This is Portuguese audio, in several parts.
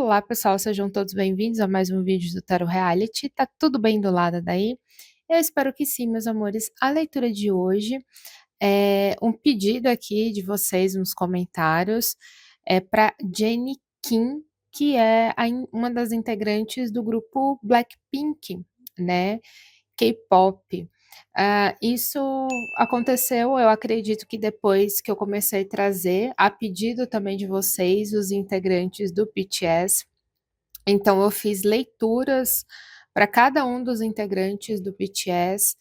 Olá, pessoal, sejam todos bem-vindos a mais um vídeo do Tarot Reality. Tá tudo bem do lado daí? Eu espero que sim, meus amores. A leitura de hoje é um pedido aqui de vocês nos comentários, para Jennie Kim, que é uma das integrantes do grupo Blackpink, né? K-pop. Isso aconteceu, eu acredito que depois que eu comecei a trazer, a pedido também de vocês, os integrantes do BTS. Então eu fiz leituras para cada um dos integrantes do BTS.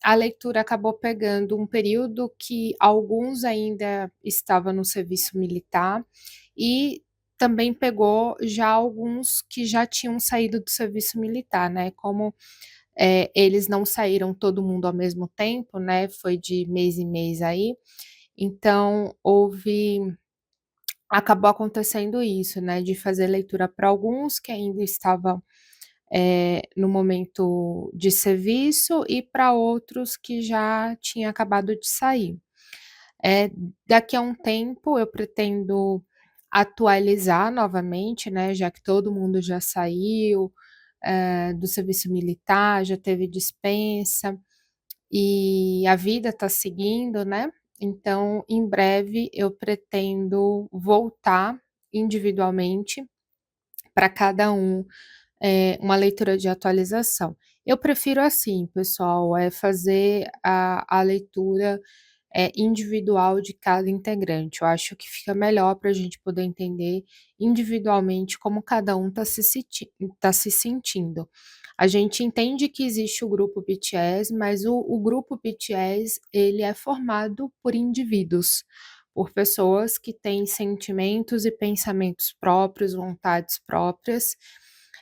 A leitura acabou pegando um período que alguns ainda estavam no serviço militar e também pegou já alguns que já tinham saído do serviço militar, né? Como eles não saíram todo mundo ao mesmo tempo, né? Foi de mês em mês aí. Então acabou acontecendo isso, né? De fazer leitura para alguns que ainda estavam no momento de serviço e para outros que já tinha acabado de sair. É, Daqui a um tempo eu pretendo atualizar novamente, né? Já que todo mundo já saiu do serviço militar, já teve dispensa e a vida está seguindo, né? Então, em breve eu pretendo voltar individualmente para cada um, uma leitura de atualização. Eu prefiro assim, pessoal, fazer a leitura individual de cada integrante. Eu acho que fica melhor para a gente poder entender individualmente como cada um tá se sentindo. A gente entende que existe o grupo BTS, mas o grupo BTS ele é formado por indivíduos, por pessoas que têm sentimentos e pensamentos próprios, vontades próprias,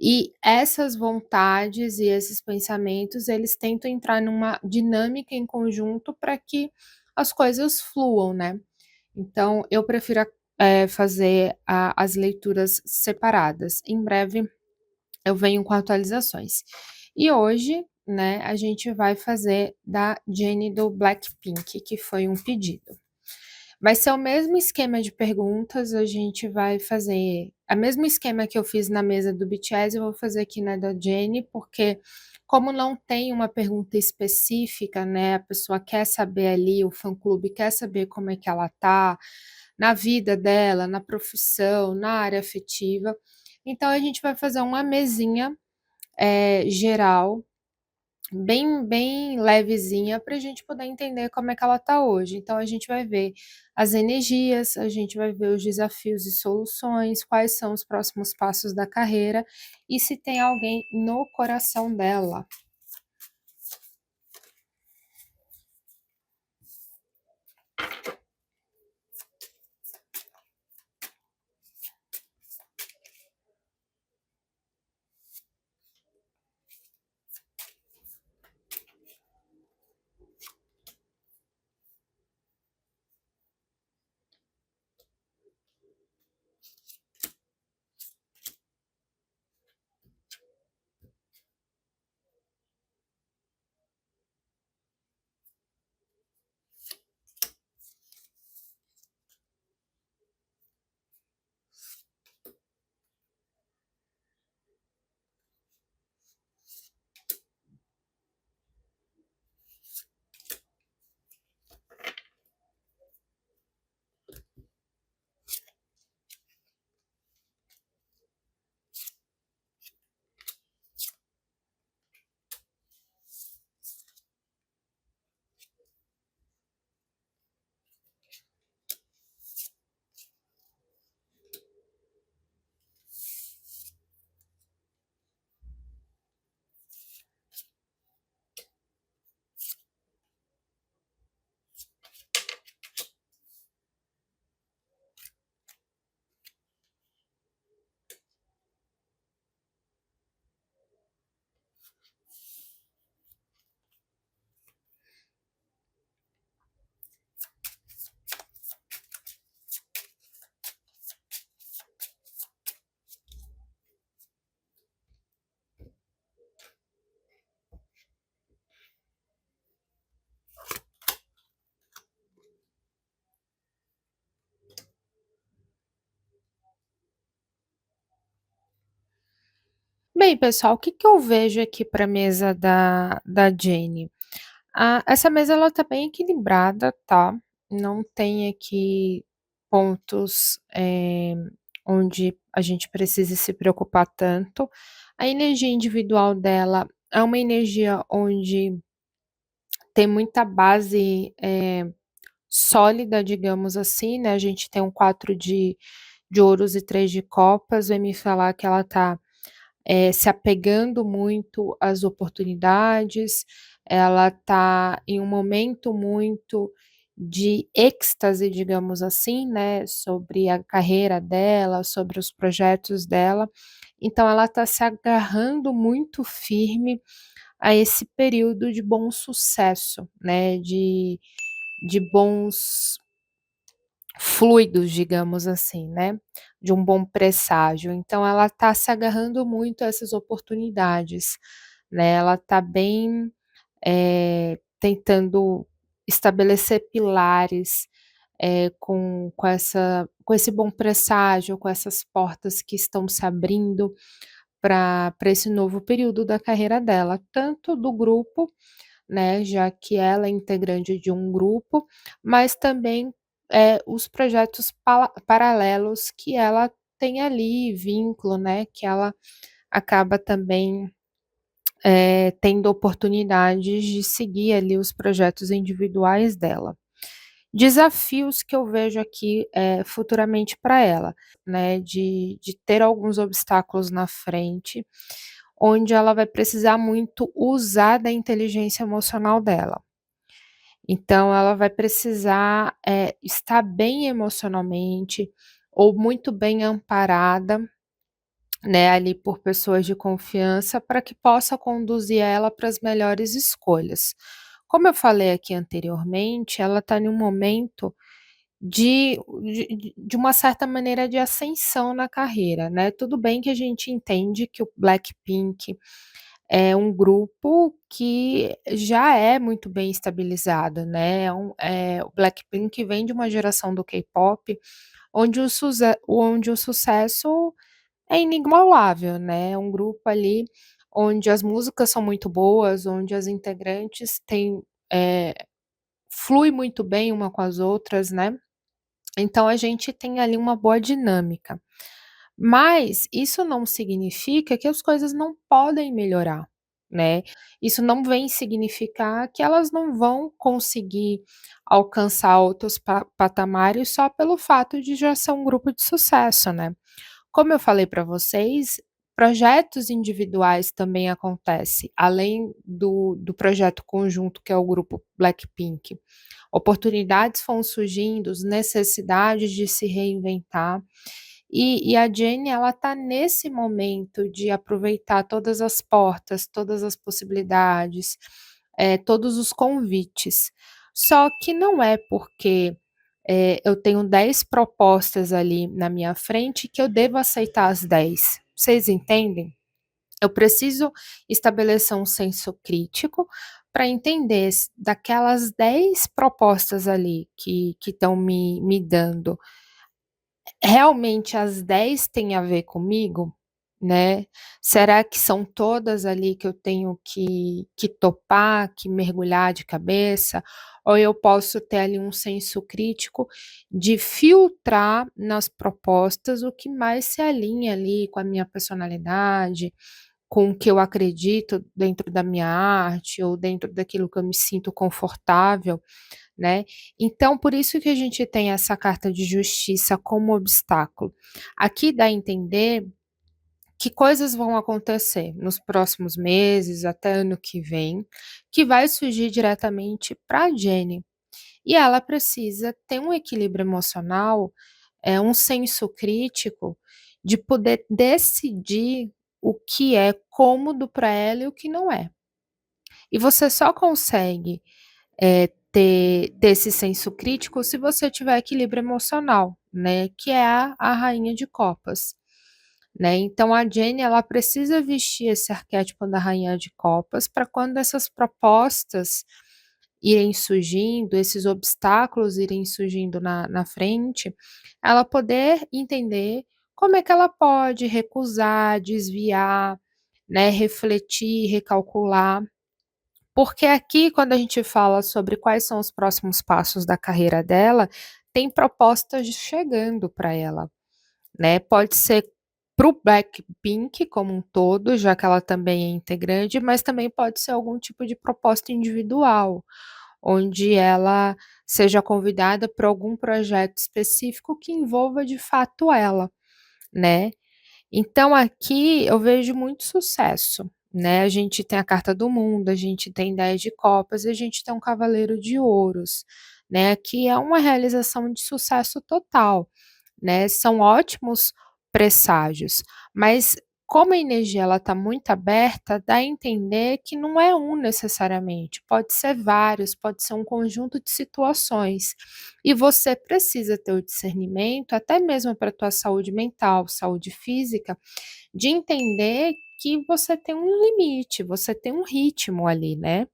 e essas vontades e esses pensamentos, eles tentam entrar numa dinâmica em conjunto para que as coisas fluam, né. Então eu prefiro fazer as leituras separadas. Em breve eu venho com atualizações. E hoje, né, a gente vai fazer da Jennie do Blackpink, que foi um pedido. Vai ser o mesmo esquema de perguntas, a gente vai fazer o mesmo esquema que eu fiz na mesa do BTS, eu vou fazer aqui na da Jennie, porque como não tem uma pergunta específica, né, a pessoa quer saber ali, o fã-clube quer saber como é que ela tá, na vida dela, na profissão, na área afetiva, então a gente vai fazer uma mesinha, geral, bem levezinha para a gente poder entender como é que ela está hoje. Então a gente vai ver as energias, a gente vai ver os desafios e soluções, quais são os próximos passos da carreira e se tem alguém no coração dela. Aí, pessoal, o que que eu vejo aqui para a mesa da Jenny? Essa mesa ela tá bem equilibrada, tá? Não tem aqui pontos, onde a gente precise se preocupar tanto. A energia individual dela é uma energia onde tem muita base, sólida, digamos assim, né, a gente tem um 4 de ouros e 3 de copas, vai me falar que ela tá se apegando muito às oportunidades, ela está em um momento muito de êxtase, digamos assim, né, sobre a carreira dela, sobre os projetos dela, então ela está se agarrando muito firme a esse período de bom sucesso, né, de bons fluidos, digamos assim, né, de um bom presságio. Então ela está se agarrando muito a essas oportunidades, né, ela está bem, tentando estabelecer pilares, com esse bom presságio, com essas portas que estão se abrindo para esse novo período da carreira dela, tanto do grupo, né, já que ela é integrante de um grupo, mas também, os projetos paralelos que ela tem ali, vínculo, né, que ela acaba também, tendo oportunidades de seguir ali os projetos individuais dela. Desafios que eu vejo aqui, futuramente para ela, né, de ter alguns obstáculos na frente, onde ela vai precisar muito usar da inteligência emocional dela. Então ela vai precisar, estar bem emocionalmente, ou muito bem amparada, né, ali por pessoas de confiança, para que possa conduzir ela para as melhores escolhas. Como eu falei aqui anteriormente, ela está em um momento de uma certa maneira de ascensão na carreira, né. Tudo bem que a gente entende que o Blackpink é um grupo que já é muito bem estabilizado, né, o Blackpink vem de uma geração do K-pop, onde o sucesso é inigualável, né, é um grupo ali, onde as músicas são muito boas, onde as integrantes têm, eh, flui muito bem uma com as outras, né. Então a gente tem ali uma boa dinâmica. Mas isso não significa que as coisas não podem melhorar, né. Isso não vem significar que elas não vão conseguir alcançar outros patamares só pelo fato de já ser um grupo de sucesso, né. Como eu falei para vocês, projetos individuais também acontece, além do projeto conjunto que é o grupo Blackpink. Oportunidades vão surgindo, necessidades de se reinventar, e a Jenny ela tá nesse momento de aproveitar todas as portas, todas as possibilidades, todos os convites. Só que não é porque, eu tenho 10 propostas ali na minha frente que eu devo aceitar as 10. Vocês entendem? Eu preciso estabelecer um senso crítico para entender daquelas 10 propostas ali que estão me dando, realmente as 10 têm a ver comigo, né? Será que são todas ali que eu tenho que topar, que mergulhar de cabeça? Ou eu posso ter ali um senso crítico de filtrar nas propostas o que mais se alinha ali com a minha personalidade, com o que eu acredito dentro da minha arte ou dentro daquilo que eu me sinto confortável, né. Então por isso que a gente tem essa carta de justiça como obstáculo. Aqui dá a entender que coisas vão acontecer nos próximos meses, até ano que vem, que vai surgir diretamente para a Jenny. E ela precisa ter um equilíbrio emocional, um senso crítico de poder decidir o que é cômodo para ela e o que não é. E você só consegue, ter esse senso crítico se você tiver equilíbrio emocional, né, que é a rainha de copas, né. Então a Jenny ela precisa vestir esse arquétipo da rainha de copas para quando essas propostas irem surgindo, esses obstáculos irem surgindo na frente, ela poder entender como é que ela pode recusar, desviar, né, refletir, recalcular. Porque aqui, quando a gente fala sobre quais são os próximos passos da carreira dela, tem propostas chegando para ela, né. Pode ser para o Blackpink como um todo, já que ela também é integrante, mas também pode ser algum tipo de proposta individual, onde ela seja convidada para algum projeto específico que envolva de fato ela, né. Então aqui eu vejo muito sucesso, né, a gente tem a carta do mundo, a gente tem 10 de copas e a gente tem um cavaleiro de ouros, né, que é uma realização de sucesso total, né, são ótimos presságios, mas como a energia ela está muito aberta, dá a entender que não é um necessariamente, pode ser vários, pode ser um conjunto de situações. E você precisa ter o discernimento, até mesmo para a tua saúde mental, saúde física, de entender que você tem um limite, você tem um ritmo ali, né,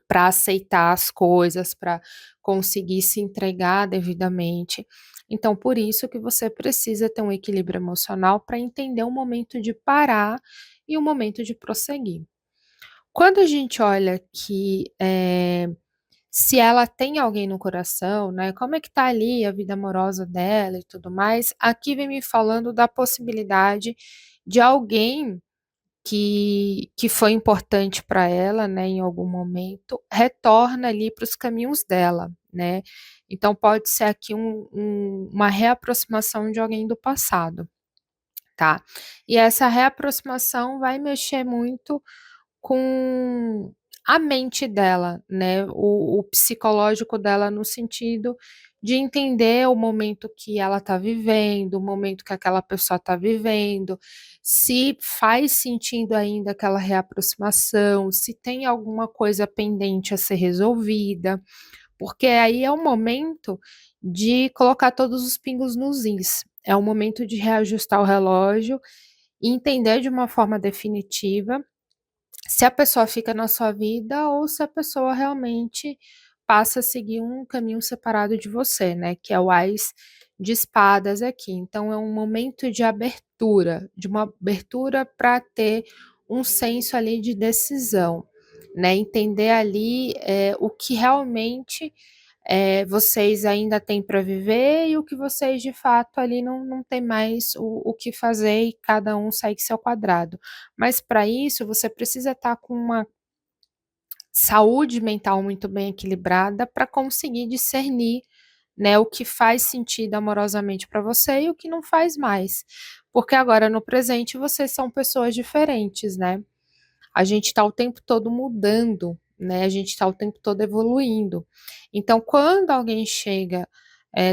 para aceitar as coisas, para conseguir se entregar devidamente. Então, por isso que você precisa ter um equilíbrio emocional para entender o momento de parar e o momento de prosseguir. Quando a gente olha que, se ela tem alguém no coração, né, como é que tá ali a vida amorosa dela e tudo mais, aqui vem me falando da possibilidade de alguém que foi importante para ela, né, em algum momento, retorna ali para os caminhos dela, né. Então pode ser aqui uma reaproximação de alguém do passado, tá. E essa reaproximação vai mexer muito com a mente dela, né, o psicológico dela no sentido de entender o momento que ela está vivendo, o momento que aquela pessoa está vivendo, se faz sentido ainda aquela reaproximação, se tem alguma coisa pendente a ser resolvida, porque aí é o momento de colocar todos os pingos nos is, é o momento de reajustar o relógio e entender de uma forma definitiva se a pessoa fica na sua vida ou se a pessoa realmente passa a seguir um caminho separado de você, né, que é o Ás de espadas aqui. Então é um momento de abertura, de uma abertura para ter um senso ali de decisão, né, entender ali, o que realmente, vocês ainda têm para viver e o que vocês de fato ali não tem mais o que fazer e cada um segue seu quadrado. Mas para isso você precisa estar com uma saúde mental muito bem equilibrada para conseguir discernir, né, o que faz sentido amorosamente para você e o que não faz mais. Porque agora no presente vocês são pessoas diferentes, né. A gente está o tempo todo mudando, né, a gente está o tempo todo evoluindo. Então quando alguém chega,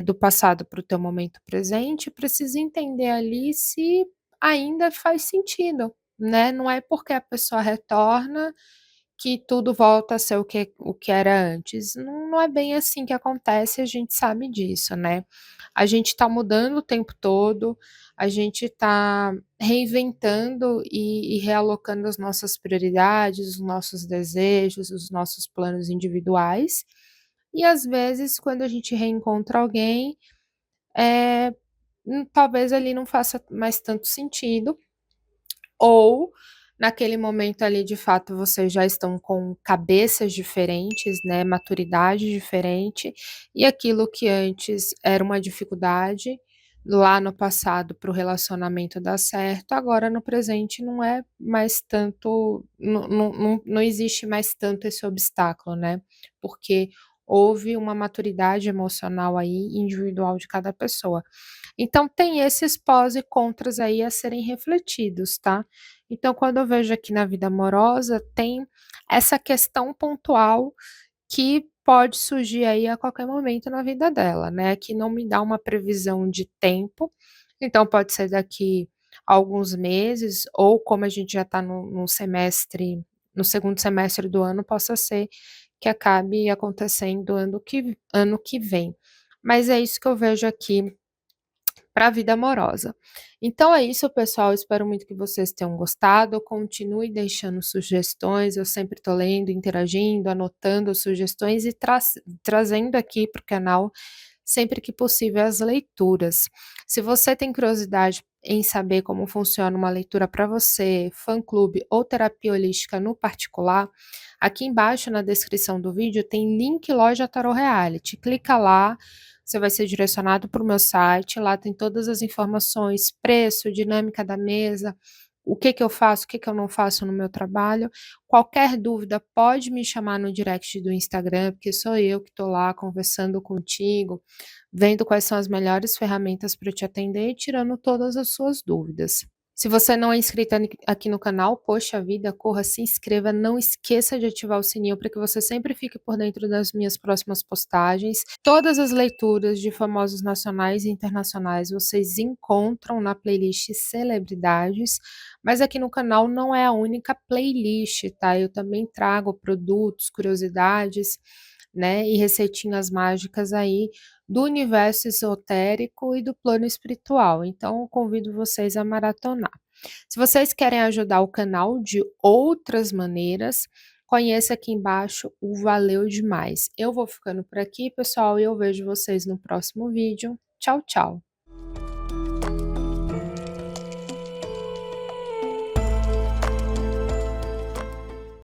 do passado para o teu momento presente, precisa entender ali se ainda faz sentido, né, não é porque a pessoa retorna que tudo volta a ser o que era antes. Não é bem assim que acontece, a gente sabe disso, né. A gente está mudando o tempo todo, a gente está reinventando e realocando as nossas prioridades, os nossos desejos, os nossos planos individuais, e às vezes quando a gente reencontra alguém, eh, talvez ali não faça mais tanto sentido, ou, naquele momento ali, de fato, vocês já estão com cabeças diferentes, né, maturidade diferente, e aquilo que antes era uma dificuldade, lá no passado para o relacionamento dar certo, agora no presente não é mais tanto não existe mais tanto esse obstáculo, né, porque houve uma maturidade emocional aí individual de cada pessoa. Então tem esses pós e contras aí a serem refletidos, tá. Então quando eu vejo aqui na vida amorosa, tem essa questão pontual que pode surgir aí a qualquer momento na vida dela, né, que não me dá uma previsão de tempo, então pode ser daqui a alguns meses ou como a gente já está no semestre no segundo semestre do ano, possa ser que acabe acontecendo ano que vem. Mas é isso que eu vejo aqui para a vida amorosa. Então é isso, pessoal. Espero muito que vocês tenham gostado. Continue deixando sugestões. Eu sempre estou lendo, interagindo, anotando sugestões e trazendo aqui para o canal sempre que possível as leituras. Se você tem curiosidade em saber como funciona uma leitura para você, fã-clube ou terapia holística no particular, aqui embaixo na descrição do vídeo tem link Loja Tarot Reality. Clica lá, você vai ser direcionado para o meu site, lá tem todas as informações, preço, dinâmica da mesa, o que que eu faço, o que que eu não faço no meu trabalho. Qualquer dúvida pode me chamar no direct do Instagram, porque sou eu que estou lá conversando contigo, vendo quais são as melhores ferramentas para te atender e tirando todas as suas dúvidas. Se você não é inscrito aqui no canal, poxa vida, corra, se inscreva, não esqueça de ativar o sininho para que você sempre fique por dentro das minhas próximas postagens. Todas as leituras de famosos nacionais e internacionais vocês encontram na playlist Celebridades, mas aqui no canal não é a única playlist, tá? Eu também trago produtos, curiosidades, né, e receitinhas mágicas aí do universo esotérico e do plano espiritual. Então, eu convido vocês a maratonar. Se vocês querem ajudar o canal de outras maneiras, conheça aqui embaixo o Valeu Demais. Eu vou ficando por aqui, pessoal, e eu vejo vocês no próximo vídeo. Tchau, tchau!